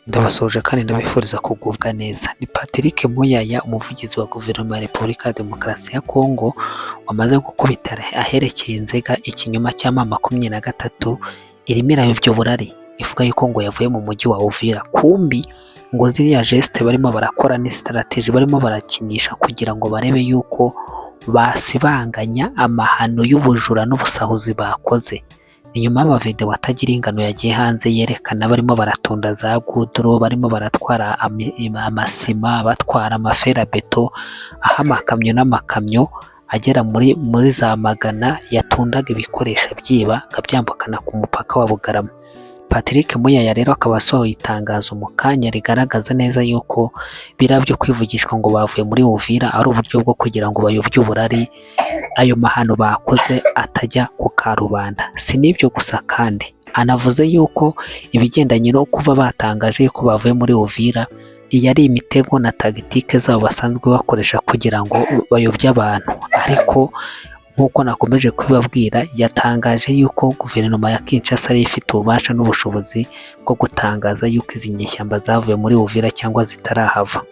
Ndabasuhuje kandi ndabifuriza kugubwa neza. Ni Patrick Muyaya, umuvugizi wa Guverinoma ya Repubulika ya Demokarasi ya Kongo, wamaze gukubita aherekeye Nzega ikinyoma cya M23 irimo irayobya uburari, ivuga yuko ngo yavuye mu mujyi wa Uvira. Kumbi ngo ziriya geste barimo barakora ni strategy barimo barakinisha kugira ngo barebe yuko basibanganya amahano y'ubujura n'ubusahuzi bakoze. Inyuma y'amavideo atagira ingano yagiye hanze yerekana barimo baratunda za gudro, barimo baratwara amasima, batwara amaferabeto, aho amakamyo n'amakamyo agera muri za magana yatundaga ibikoresho byiba akabyambukana ku mupaka wa Bugarama. Patrick Muyaya rero akaba asohoye itangazo mu kanya rigaragaza neza yuko biriya byo kwivugishwa ngo bavuye muri Uvira ari uburyo bwo kugira ngo bayobye uburari, ayo mahano bakoze atajya ku karubanda. Si n'ibyo gusa kandi anavuze yuko ibigendanye no kuba batangaje yuko bavuye muri Uvira, iyi ari imitego na tagitike zabo basanzwe bakoresha kugira ngo bayobye abantu. Ariko nk'uko nakomeje kubibabwira, yatangaje yuko Guverinoma ya Kinshasa yari ifite ububasha n'ubushobozi bwo gutangaza yuko izi nyeshyamba zavuye muri Uvira cyangwa zitarahava.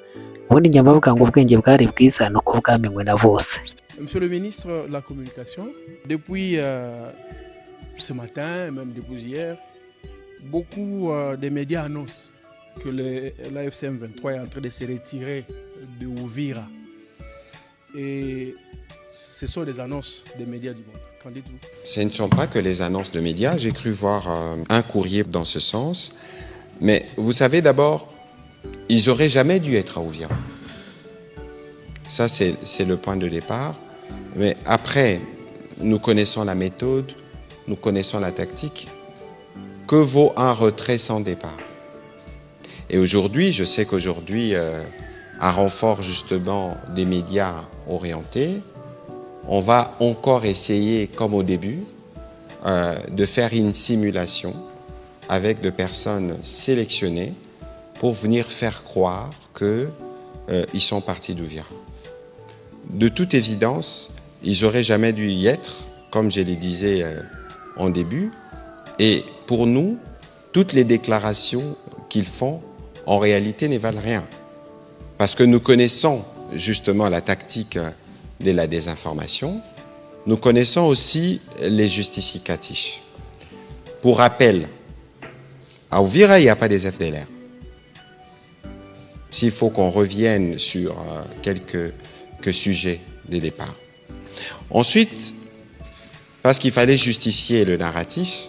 Ubundi nyabavuga ngo ubwenge bwari bwiza nuko bwamenywe na bose. Monsieur le ministre de la Communication, depuis ce matin, même depuis hier, beaucoup de médias annoncent que l'AFC M23 est en train de se retirer de Uvira. Et ce sont des annonces des médias du monde. Qu'en dites-vous? Ce ne sont pas que les annonces de médias. J'ai cru voir un courrier dans ce sens. Mais vous savez, d'abord, ils n'auraient jamais dû être à Uvira. Ça, c'est le point de départ. Mais après, nous connaissons la méthode, nous connaissons la tactique. Que vaut un retrait sans départ? Et aujourd'hui, je sais qu'aujourd'hui, à renfort justement des médias orientés, on va encore essayer, comme au début, de faire une simulation avec des personnes sélectionnées pour venir faire croire qu'ils sont partis d'Uvira. De toute évidence, ils n'auraient jamais dû y être, comme je le disais en début. Et pour nous, toutes les déclarations qu'ils font, en réalité, ne valent rien. Parce que nous connaissons justement la tactique de la désinformation. Nous connaissons aussi les justificatifs. Pour rappel, à Uvira, il n'y a pas des FDLR. S'il faut qu'on revienne sur quelques sujets de départ. Ensuite, parce qu'il fallait justifier le narratif,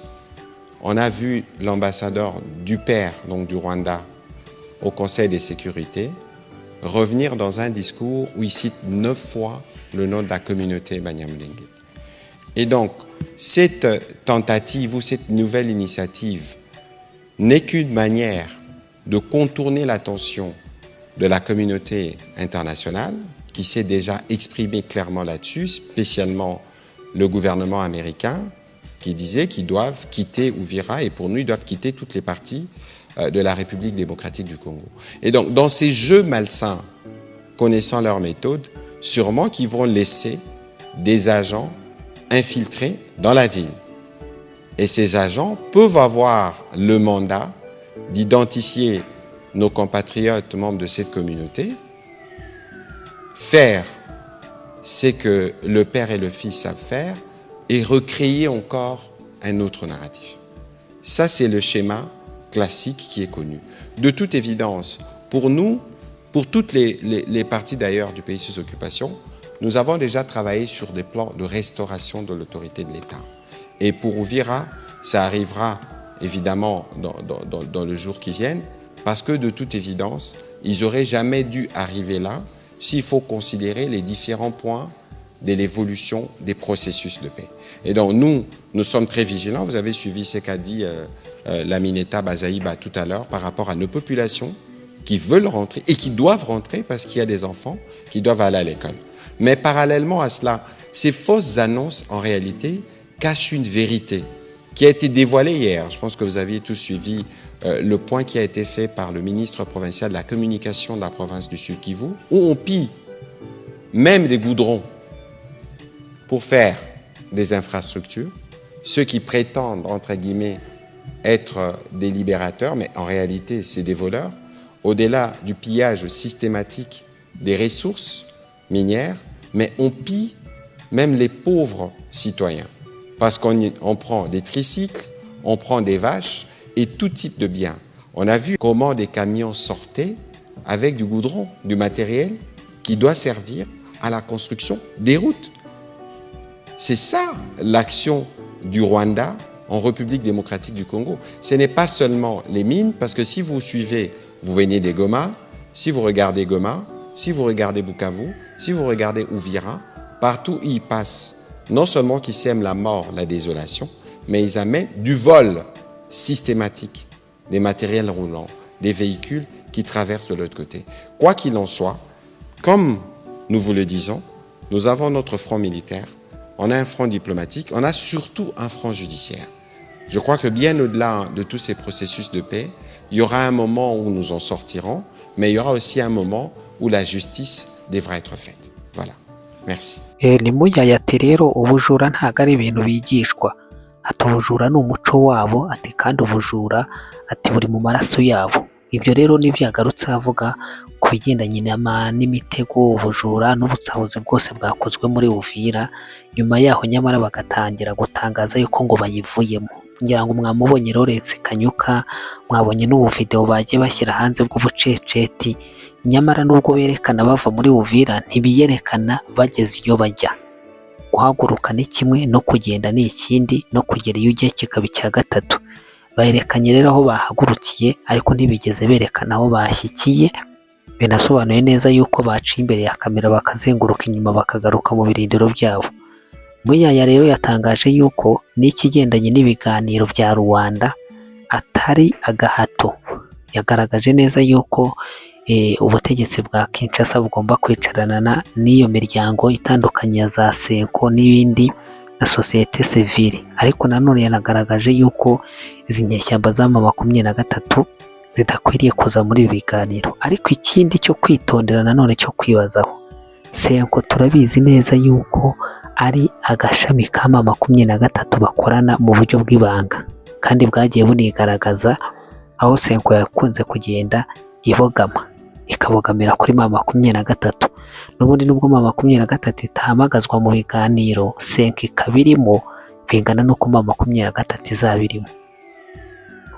on a vu l'ambassadeur du père, donc du Rwanda, au Conseil de sécurité, revenir dans un discours où il cite 9 fois le nom de la communauté Banyamulenge. Et donc, cette tentative ou cette nouvelle initiative n'est qu'une manière de contourner l'attention de la communauté internationale, qui s'est déjà exprimée clairement là-dessus, spécialement le gouvernement américain, qui disait qu'ils doivent quitter Uvira, et pour nous, ils doivent quitter toutes les parties de la République démocratique du Congo. Et donc, dans ces jeux malsains, connaissant leur méthode, sûrement qu'ils vont laisser des agents infiltrés dans la ville. Et ces agents peuvent avoir le mandat d'identifier nos compatriotes membres de cette communauté, faire ce que le père et le fils savent faire et recréer encore un autre narratif. Ça, c'est le schéma classique qui est connu. De toute évidence, pour nous, pour toutes les parties d'ailleurs du pays sous occupation, nous avons déjà travaillé sur des plans de restauration de l'autorité de l'État. Et pour Uvira, ça arrivera évidemment dans le jour qui vient, parce que de toute évidence, ils n'auraient jamais dû arriver là s'il faut considérer les différents points de l'évolution des processus de paix. Et donc nous sommes très vigilants. Vous avez suivi ce qu'a dit Lamineta Bazaïba tout à l'heure par rapport à nos populations qui veulent rentrer et qui doivent rentrer parce qu'il y a des enfants qui doivent aller à l'école. Mais parallèlement à cela, ces fausses annonces, en réalité, cachent une vérité qui a été dévoilée hier. Je pense que vous aviez tous suivi le point qui a été fait par le ministre provincial de la communication de la province du Sud Kivu, où on pille même des goudrons pour faire des infrastructures. Ceux qui prétendent, entre guillemets, être des libérateurs, mais en réalité, c'est des voleurs. Au-delà du pillage systématique des ressources minières, mais on pille même les pauvres citoyens. Parce qu'on prend des tricycles, on prend des vaches et tout type de biens. On a vu comment des camions sortaient avec du goudron, du matériel qui doit servir à la construction des routes. C'est ça l'action du Rwanda en République démocratique du Congo. Ce n'est pas seulement les mines, parce que si vous suivez, vous venez des Goma, si vous regardez Goma, si vous regardez Bukavu, si vous regardez Uvira, partout ils passent, non seulement qu'ils sèment la mort, la désolation, mais ils amènent du vol systématique des matériels roulants, des véhicules qui traversent de l'autre côté. Quoi qu'il en soit, comme nous vous le disons, nous avons notre front militaire, on a un front diplomatique, on a surtout un front judiciaire. Je crois que bien au-delà de tous ces processus de paix, il y aura un moment où nous en sortirons, mais il y aura aussi un moment où la justice devra être faite. Voilà. Merci. Limuyaya ati rero ubujura ntabwo ari ibintu bigishwa, ati ubujura ni umuco wabo, ati kandi ubujura ati buri mu maraso yabo. Ibyo rero nibyo yagarutse avuga ku bigendanye n'imitego, ubujura n'ubutsahuzi bwose bwakozwe muri Uvira, nyuma yaho nyamara bagatangira gutangaza yuko ngo bayivuyemo. Ngira ngo mwamubonye Lawrence Kanyuka, mwabonye n'ubu video bagiye bashyira hanze bw'ubuceceti, nyamara nubwo berekana bava muri Uvira ntibiyerekana bageze iyo bajya. Guhaguruka ni kimwe, no kugenda ni ikindi, no kugera iyo ugiye kikaba icya gatatu. Bayerekanye rero aho bahagurukiye, ariko ntibigeze berekana aho bashyikiye. Binasobanuye neza yuko baciye imbere ya kamera bakazenguruka inyuma bakagaruka mu birindiro byabo. Muyaya rero yatangaje yuko n'ikigendanye n'ibiganiro bya Rwanda atari agahato. Yagaragaje neza yuko ubutegetsi bwa Kinshasa bugomba kwicarana n'iyo miryango itandukanye ya za Senko n'ibindi na sosiyete sivile, ariko nanone yanagaragaje yuko izi nyeshyamba za M23 zidakwiriye kuza muri ibi biganiro. Ariko ikindi cyo kwitondera nanone cyo kwibazaho, Senko turabizi neza yuko ari agashami ka M23 bakorana mu buryo bw'ibanga, kandi bwagiye bunigaragaza aho Senko yakunze kugenda ibogama, ikabogamira kuri M23. N'ubundi nubwo M23 itahamagazwa mu biganiro, Senko ikabirimo, bingana n'uko M23 izabirimo.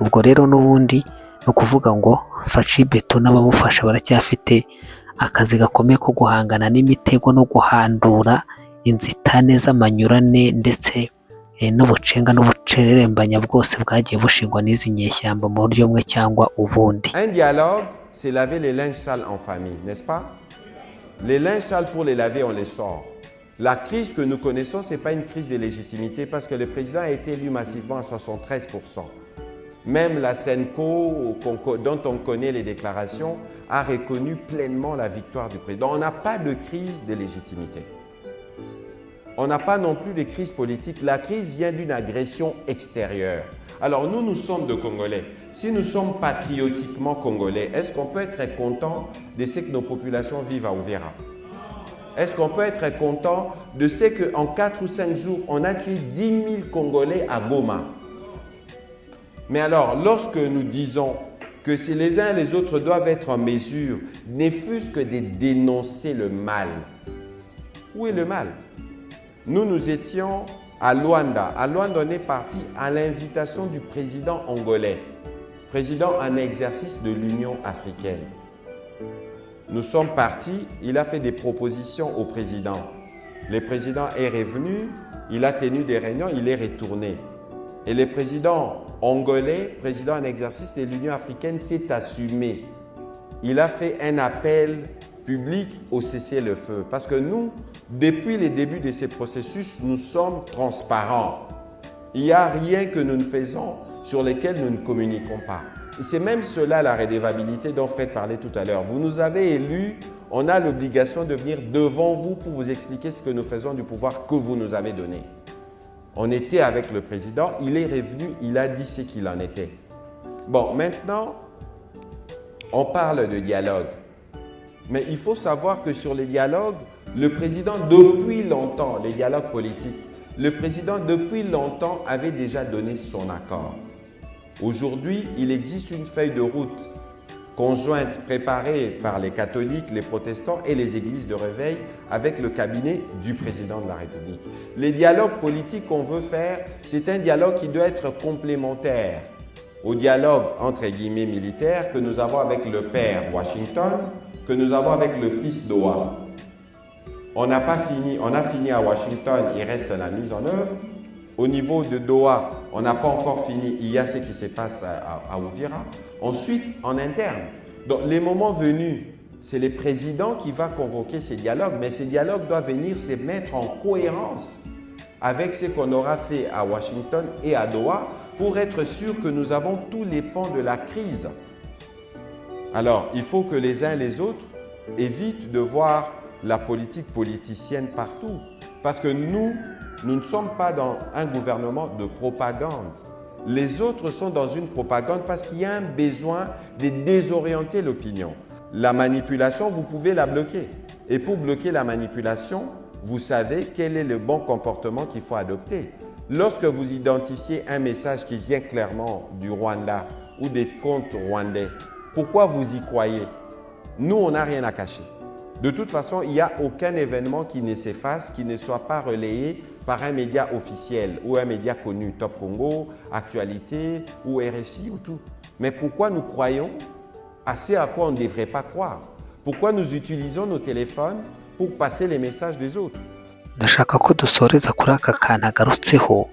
Ubwo rero n'ubundi ni ukuvuga ngo Faci Beto n'abamufasha baracyafite akazi gakomeye ko guhangana n'imitego no guhandura inzitane z'amanyurane ndetse n'ubucenga n'ubucererembanya bwose bwagiye bushingwa n'izi nyeshyamba mu buryo bumwe cyangwa ubundi. Un dialogue, c'est laver les linges sales en famille, n'est-ce pas? Les linges sales, pour les laver, on les sort. La crise que nous connaissons, ce n'est pas une crise de légitimité parce que le président a été élu massivement à 73%. Même la Senko, dont on connaît les déclarations, a reconnu pleinement la victoire du président. On n'a pas de crise de légitimité. On n'a pas non plus de crise politique. La crise vient d'une agression extérieure. Alors nous sommes de Congolais. Si nous sommes patriotiquement Congolais, est-ce qu'on peut être content de ce que nos populations vivent à Uvira? Est-ce qu'on peut être content de ce qu'en 4 ou 5 jours, on a tué 10 000 Congolais à Goma? Mais alors, lorsque nous disons que si les uns et les autres doivent être en mesure, ne fût-ce que de dénoncer le mal, où est le mal? Nous étions à Luanda. À Luanda, on est parti à l'invitation du président angolais, président en exercice de l'Union africaine. Nous sommes partis, il a fait des propositions au président. Le président est revenu, il a tenu des réunions, il est retourné. Et le président angolais, président en exercice de l'Union africaine, s'est assumé. Il a fait un appel public au cessez-le-feu. Parce que nous, depuis les débuts de ces processus, nous sommes transparents. Il n'y a rien que nous ne faisons sur lequel nous ne communiquons pas. Et c'est même cela la redevabilité dont Fred parlait tout à l'heure. Vous nous avez élus, on a l'obligation de venir devant vous pour vous expliquer ce que nous faisons du pouvoir que vous nous avez donné. On était avec le président, il est revenu, il a dit ce qu'il en était. Bon, maintenant, on parle de dialogue. Mais il faut savoir que sur les dialogues, le président, depuis longtemps, les dialogues politiques, le président, depuis longtemps, avait déjà donné son accord. Aujourd'hui, il existe une feuille de route conjointe préparée par les catholiques, les protestants et les églises de réveil avec le cabinet du président de la République. Les dialogues politiques qu'on veut faire, c'est un dialogue qui doit être complémentaire au dialogue entre guillemets militaire que nous avons avec le père Washington, que nous avons avec le fils Doha. On n'a pas fini, on a fini à Washington, il reste la mise en œuvre. Au niveau de Doha, on n'a pas encore fini, il y a ce qui se passe à Uvira. Ensuite, en interne. Donc, les moments venus, c'est le président qui va convoquer ces dialogues, mais ces dialogues doivent venir se mettre en cohérence avec ce qu'on aura fait à Washington et à Doha pour être sûr que nous avons tous les pans de la crise. Alors, il faut que les uns et les autres évitent de voir la politique politicienne partout, parce que nous ne sommes pas dans un gouvernement de propagande. Les autres sont dans une propagande parce qu'il y a un besoin de désorienter l'opinion. La manipulation, vous pouvez la bloquer. Et pour bloquer la manipulation, vous savez quel est le bon comportement qu'il faut adopter. Lorsque vous identifiez un message qui vient clairement du Rwanda ou des comptes rwandais, pourquoi vous y croyez? Nous, on n'a rien à cacher. De toute façon, il n'y a aucun événement qui ne s'efface, qui ne soit pas relayé par un média officiel ou un média connu, Top Congo, Actualité ou RFI ou tout. Mais pourquoi nous croyons à ce à quoi on ne devrait pas croire? Pourquoi nous utilisons nos téléphones pour passer les messages des autres? ndashaka ko dusoreza kuri aka kantu agarutseho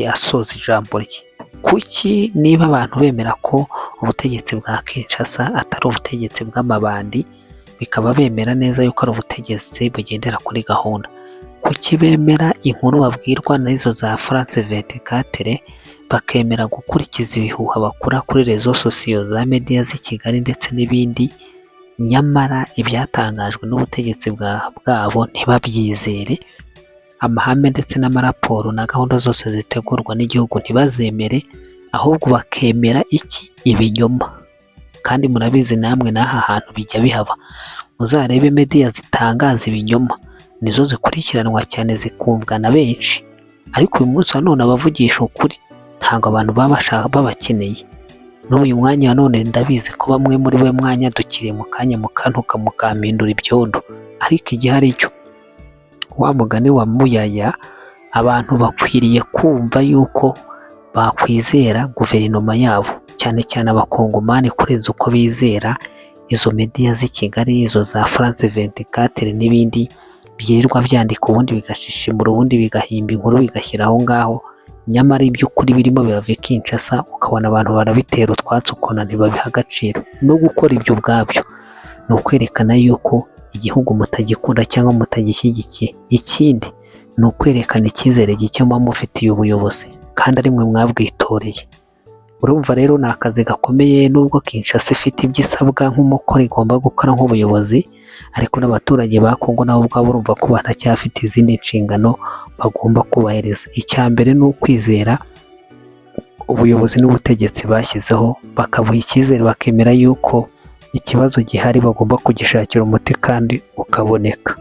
asoza ijambo rye. Kuki niba abantu bemera ko ubutegetsi bwa Kinshasa atari ubutegetsi bw'amabandi, bikaba bemera neza yuko ari ubutegetsi bugendera kuri gahunda, kuki bemera inkuru babwirwa n'izo za France 24 bakemera gukurikiza ibihuha bakura kuri rezo sosiyo za media z'i Kigali ndetse n'ibindi, nyamara ibyatangajwe n'ubutegetsi bwabo ntibabyizere, amahame ndetse n'amaraporo na gahunda zose zitegurwa n'igihugu ntibazemere, ahubwo bakemera iki? Ibinyoma. Kandi murabizi namwe n'aha hantu bijya bihaba, muzarebe media zitangaza ibinyoma nizo zikurikiranwa cyane zikumvwa na benshi, ariko uyu munsi wa none abavugisha ukuri ntabwo abantu babakeneye. N'uyu mwanya wa none ndabizi ko bamwe muri we mwanya dukiriye mu kanya mukantuka mukampindura ibyondo, ariko igihe ari cyo wa mugani wa Muyaya, abantu bakwiriye kumva yuko bakwizera guverinoma yabo, cyane cyane abakongomani kurenza uko bizera izo media z'i Kigali, izo za France 24 n'ibindi byirirwa byandika ubundi bigashishimura ubundi bigahimba inkuru bigashyira aho ngaho, nyamara iby'ukuri birimo birava Kinshasa, ukabona abantu barabitera utwatsi ukona ntibabiha agaciro. No gukora ibyo ubwabyo ni ukwerekana yuko igihugu mutagikunda cyangwa mutagishyigikiye. Ikindi ni ukwerekana icyizere gike muba mufitiye ubuyobozi kandi ari mwe mwabwitoreye. Urumva rero ni akazi gakomeye, nubwo Kinshasa ifite ibyo isabwa nk'umukoro igomba gukora nk'ubuyobozi, ariko n'abaturage ba Kongo nabo ubwabo urumva ko baracyafite izindi nshingano bagomba kubahiriza. Icya mbere ni ukwizera ubuyobozi n'ubutegetsi bashyizeho, bakabuha icyizere, bakemera yuko ikibazo gihari bagomba kugishakira umuti kandi ukaboneka.